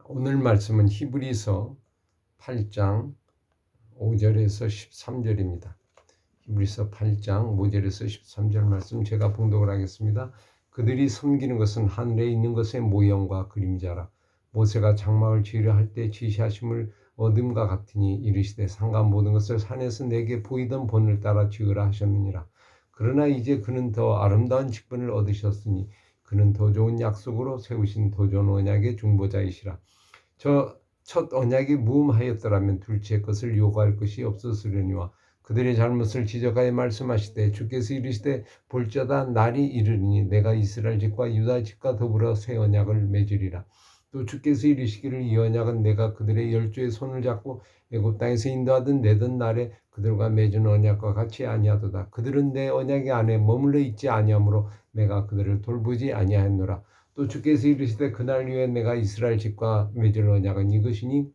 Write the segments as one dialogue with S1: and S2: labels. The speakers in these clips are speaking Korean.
S1: 오늘 말씀은 히브리서 8장 5절에서 13절입니다. 히브리서 8장 5절에서 13절 말씀 제가 봉독을 하겠습니다. 그들이 섬기는 것은 하늘에 있는 것의 모형과 그림자라. 모세가 장막을 지으려 할 때 지시하심을 얻음과 같으니 이르시되 상가 모든 것을 산에서 내게 보이던 본을 따라 지으라 하셨느니라. 그러나 이제 그는 더 아름다운 직분을 얻으셨으니 그는 더 좋은 약속으로 세우신 더 좋은 언약의 중보자이시라. 저 첫 언약이 무음하였더라면 둘째 것을 요구할 것이 없었으려니와 그들의 잘못을 지적하여 말씀하시되 주께서 이르시되 볼지어다 날이 이르리니 내가 이스라엘 집과 유다 집과 더불어 새 언약을 맺으리라. 또 주께서 이르시기를 이 언약은 내가 그들의 열조의 손을 잡고 애굽 땅에서 인도하던 내던 날에 그들과 맺은 언약과 같이 아니하도다. 그들은 내 언약의 안에 머물러 있지 아니하므로 내가 그들을 돌보지 아니하였노라. 또 주께서 이르시되 그날 위에 내가 이스라엘 집과 맺을 언약은 이것이니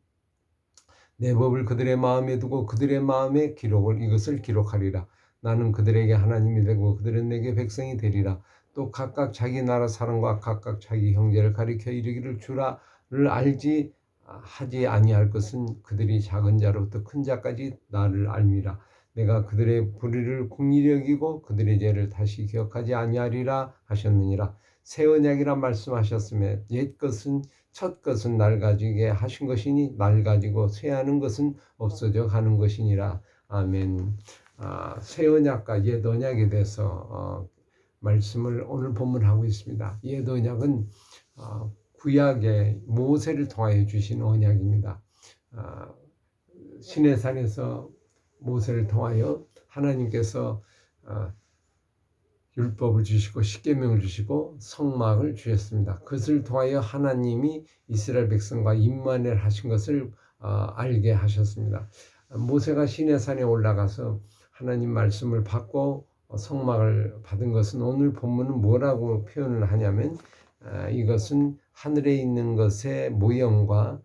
S1: 내 법을 그들의 마음에 두고 그들의 마음에 이것을 기록하리라. 나는 그들에게 하나님이 되고 그들은 내게 백성이 되리라. 또 각각 자기 나라 사람과 각각 자기 형제를 가리켜 이르기를 주라를 알지 하지 아니할 것은 그들이 작은 자로부터 큰 자까지 나를 알미라. 내가 그들의 불의를 긍휼히 여기고 그들의 죄를 다시 기억하지 아니하리라 하셨느니라. 새 언약이라 말씀하셨으며 첫 것은 낡아지게 하신 것이니 낡아지고 쇠하는 것은 없어져 가는 것이니라. 아멘. 새 언약과 옛 언약에 대해서 말씀을 오늘 본문하고 있습니다. 옛 언약은 구약의 모세를 통하여 주신 언약입니다. 시내산에서 모세를 통하여 하나님께서 율법을 주시고 십계명을 주시고 성막을 주셨습니다. 그것을 통하여 하나님이 이스라엘 백성과 임마누엘 하신 것을 알게 하셨습니다. 모세가 시내산에 올라가서 하나님 말씀을 받고 성막을 받은 것은 오늘 본문은 뭐라고 표현을 하냐면 이것은 하늘에 있는 것의 모형과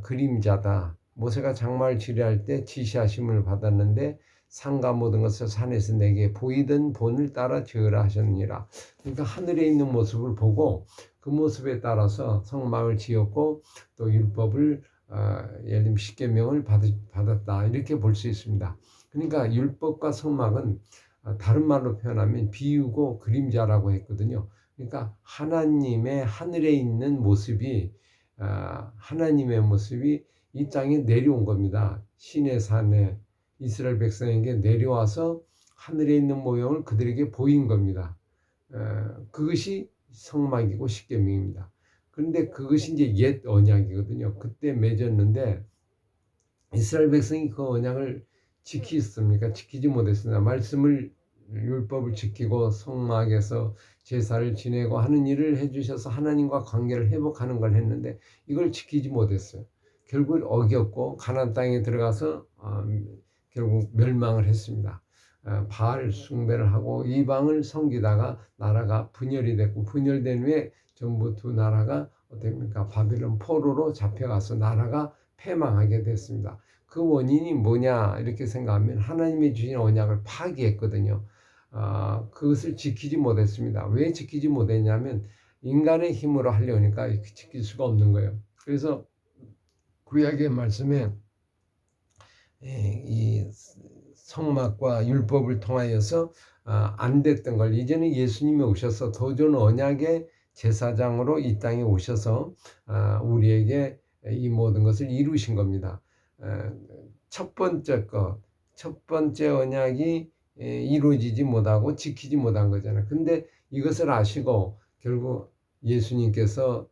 S1: 그림자다. 모세가 장막을 지으려 할 때 지시하심을 받았는데 상가 모든 것을 산에서 내게 보이던 본을 따라 지으라 하셨느니라. 그러니까 하늘에 있는 모습을 보고 그 모습에 따라서 성막을 지었고 또 율법을 예를 들면 십계명을 받았다 이렇게 볼 수 있습니다. 그러니까 율법과 성막은 다른 말로 표현하면 비유고 그림자라고 했거든요. 그러니까 하나님의 하늘에 있는 모습이 하나님의 모습이 이 땅에 내려온 겁니다. 시내산에 이스라엘 백성에게 내려와서 하늘에 있는 모형을 그들에게 보인 겁니다. 그것이 성막이고 십계명입니다. 그런데 그것이 이제 옛 언약이거든요. 그때 맺었는데 이스라엘 백성이 그 언약을 지키지 못했습니다. 율법을 지키고 성막에서 제사를 지내고 하는 일을 해주셔서 하나님과 관계를 회복하는 걸 했는데 이걸 지키지 못했어요. 결국 어겼고 가나안 땅에 들어가서 결국 멸망을 했습니다. 바알 숭배를 하고 이방을 섬기다가 나라가 분열이 됐고 분열된 후에 전부 두 나라가 어떻습니까? 바벨론 포로로 잡혀가서 나라가 패망하게 됐습니다. 그 원인이 뭐냐 이렇게 생각하면 하나님이 주신 언약을 파기했거든요. 그것을 지키지 못했습니다. 왜 지키지 못했냐면 인간의 힘으로 하려니까 지킬 수가 없는 거예요. 그래서 구약의 말씀에 이 성막과 율법을 통하여서 안 됐던 걸 이제는 예수님이 오셔서 더 좋은 언약의 제사장으로 이 땅에 오셔서 우리에게 이 모든 것을 이루신 겁니다. 첫 번째 언약이 이루어지지 못하고 지키지 못한 거잖아요. 근데 이것을 아시고 결국 예수님께서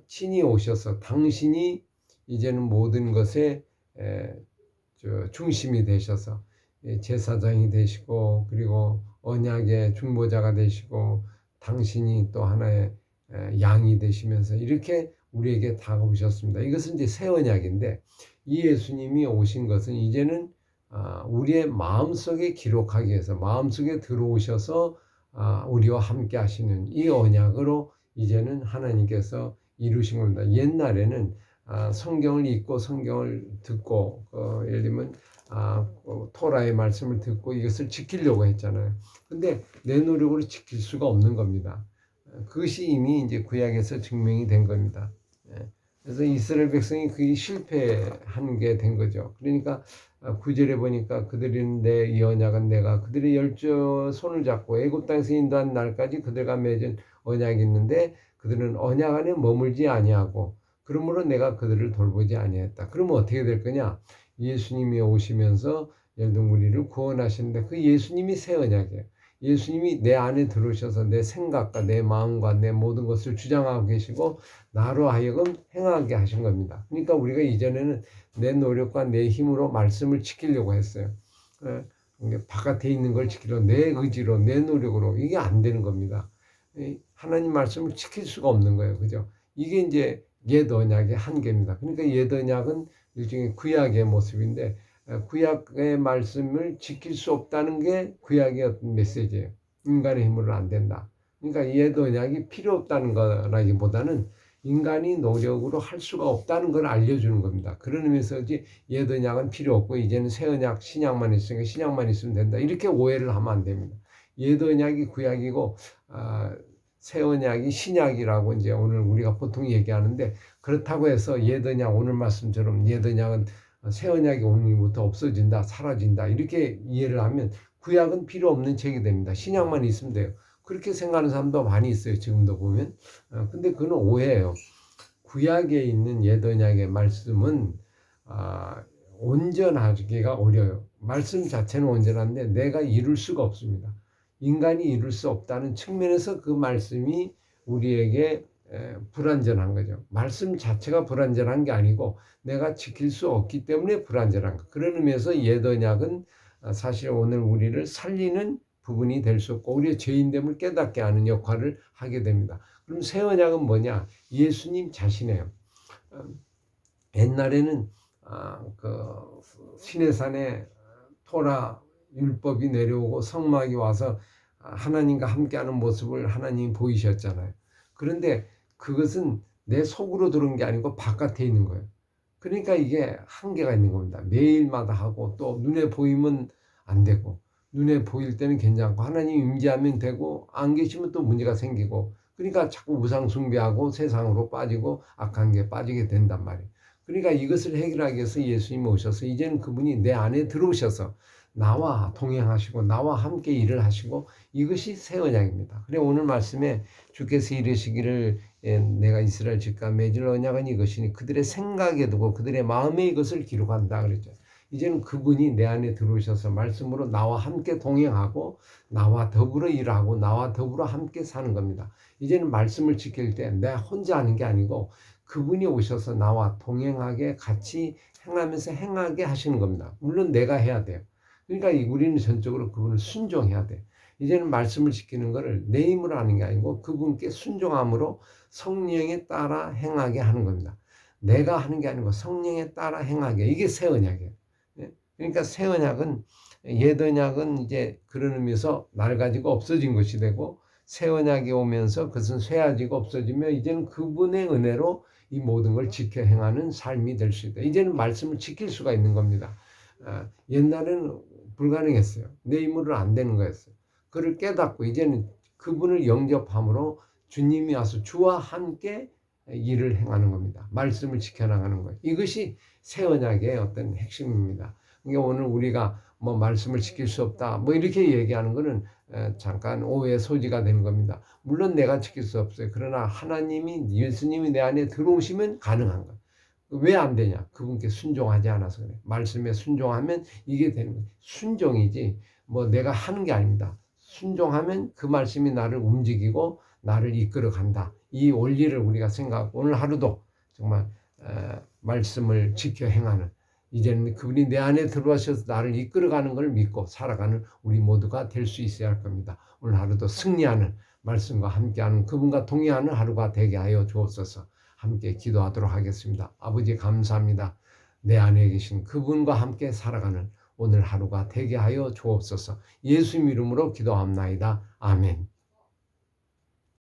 S1: 친히 오셔서 당신이 이제는 모든 것에 중심이 되셔서 제사장이 되시고 그리고 언약의 중보자가 되시고 당신이 또 하나의 양이 되시면서 이렇게 우리에게 다가오셨습니다. 이것은 이제 새 언약인데 이 예수님이 오신 것은 이제는 우리의 마음속에 기록하기 위해서 마음속에 들어오셔서 우리와 함께 하시는 이 언약으로 이제는 하나님께서 이루신 겁니다. 옛날에는 성경을 읽고 성경을 듣고 예를 들면 토라의 말씀을 듣고 이것을 지키려고 했잖아요. 근데 내 노력으로 지킬 수가 없는 겁니다. 그것이 이미 이제 구약에서 증명이 된 겁니다. 그래서 이스라엘 백성이 그게 실패한 게 된 거죠. 그러니까 9절에 보니까 그들은 이 언약은 내가 그들의 손을 잡고 애굽 땅에서 인도한 날까지 그들과 맺은 언약이 있는데 그들은 언약 안에 머물지 아니하고 그러므로 내가 그들을 돌보지 아니했다. 그러면 어떻게 될 거냐? 예수님이 오시면서 열등 우리를 구원하시는데 그 예수님이 새 언약이에요. 예수님이 내 안에 들어오셔서 내 생각과 내 마음과 내 모든 것을 주장하고 계시고 나로 하여금 행하게 하신 겁니다. 그러니까 우리가 이전에는 내 노력과 내 힘으로 말씀을 지키려고 했어요. 바깥에 있는 걸 지키려고 내 의지로 내 노력으로 이게 안 되는 겁니다. 하나님 말씀을 지킬 수가 없는 거예요. 그죠? 이게 이제 옛 언약의 한계입니다. 그러니까 옛 언약은 일종의 구약의 모습인데 구약의 말씀을 지킬 수 없다는 게 구약의 어떤 메시지예요. 인간의 힘으로는 안 된다. 그러니까 옛 언약이 필요 없다는 거라기보다는 인간이 노력으로 할 수가 없다는 걸 알려주는 겁니다. 그런 의미에서지 옛 언약은 필요 없고 이제는 새 언약, 신약만 있으니까 신약만 있으면 된다. 이렇게 오해를 하면 안 됩니다. 옛 언약이 구약이고 새 언약이 신약이라고 이제 오늘 우리가 보통 얘기하는데 그렇다고 해서 옛 언약 오늘 말씀처럼 옛 언약은 새 언약이 오늘부터 없어진다, 사라진다 이렇게 이해를 하면 구약은 필요 없는 책이 됩니다. 신약만 있으면 돼요. 그렇게 생각하는 사람도 많이 있어요. 지금도 보면. 근데 그건 오해예요. 구약에 있는 옛 언약의 말씀은 온전하기가 어려워요. 말씀 자체는 온전한데 내가 이룰 수가 없습니다. 인간이 이룰 수 없다는 측면에서 그 말씀이 우리에게 불완전한 거죠. 말씀 자체가 불완전한 게 아니고 내가 지킬 수 없기 때문에 불완전한 거. 그런 의미에서 옛 언약은 사실 오늘 우리를 살리는 부분이 될 수 없고 우리의 죄인됨을 깨닫게 하는 역할을 하게 됩니다. 그럼 새 언약은 뭐냐? 예수님 자신이에요. 옛날에는 그 시내산에 토라 율법이 내려오고 성막이 와서 하나님과 함께하는 모습을 하나님이 보이셨잖아요. 그런데 그것은 내 속으로 들어온 게 아니고 바깥에 있는 거예요. 그러니까 이게 한계가 있는 겁니다. 매일마다 하고 또 눈에 보이면 안 되고 눈에 보일 때는 괜찮고 하나님 임재하면 되고 안 계시면 또 문제가 생기고 그러니까 자꾸 우상 숭배하고 세상으로 빠지고 악한 게 빠지게 된단 말이에요. 그러니까 이것을 해결하기 위해서 예수님이 오셔서 이제는 그분이 내 안에 들어오셔서 나와 동행하시고 나와 함께 일을 하시고 이것이 새 언약입니다. 그래 오늘 말씀에 주께서 이르시기를 내가 이스라엘 집과 맺을 언약은 이것이니 그들의 생각에 두고 그들의 마음에 이것을 기록한다 그랬죠. 이제는 그분이 내 안에 들어오셔서 말씀으로 나와 함께 동행하고 나와 더불어 일하고 나와 더불어 함께 사는 겁니다. 이제는 말씀을 지킬 때 내가 혼자 하는 게 아니고 그분이 오셔서 나와 동행하게 같이 행하면서 행하게 하시는 겁니다. 물론 내가 해야 돼요. 그러니까 우리는 전적으로 그분을 순종해야 돼. 이제는 말씀을 지키는 것을 내 힘으로 하는 게 아니고 그분께 순종함으로 성령에 따라 행하게 하는 겁니다. 내가 하는 게 아니고 성령에 따라 행하게. 이게 새 언약이에요. 그러니까 새 언약은 옛 언약은 이제 그런 의미에서 낡아지고 없어진 것이 되고 새 언약이 오면서 그것은 쇠해지고 없어지며 이제는 그분의 은혜로 이 모든 걸 지켜 행하는 삶이 될 수 있다. 이제는 말씀을 지킬 수가 있는 겁니다. 옛날에는 불가능했어요. 내 힘으로는 안 되는 거였어요. 그를 깨닫고 이제는 그분을 영접함으로 주님이 와서 주와 함께 일을 행하는 겁니다. 말씀을 지켜나가는 거예요. 이것이 새 언약의 어떤 핵심입니다. 그러니까 오늘 우리가 뭐 말씀을 지킬 수 없다 뭐 이렇게 얘기하는 것은 잠깐 오해의 소지가 되는 겁니다. 물론 내가 지킬 수 없어요. 그러나 하나님이 예수님이 내 안에 들어오시면 가능한 거예요. 왜 안 되냐? 그분께 순종하지 않아서 그래. 말씀에 순종하면 이게 되는 거예요. 순종이지 뭐 내가 하는 게 아닙니다. 순종하면 그 말씀이 나를 움직이고 나를 이끌어 간다. 이 원리를 우리가 생각하고 오늘 하루도 정말 말씀을 지켜 행하는 이제는 그분이 내 안에 들어와셔서 나를 이끌어가는 걸 믿고 살아가는 우리 모두가 될 수 있어야 할 겁니다. 오늘 하루도 승리하는 말씀과 함께하는 그분과 동의하는 하루가 되게 하여 주옵소서. 함께 기도하도록 하겠습니다. 아버지 감사합니다. 내 안에 계신 그분과 함께 살아가는 오늘 하루가 되게 하여 주옵소서. 예수 이름으로 기도합나이다. 아멘.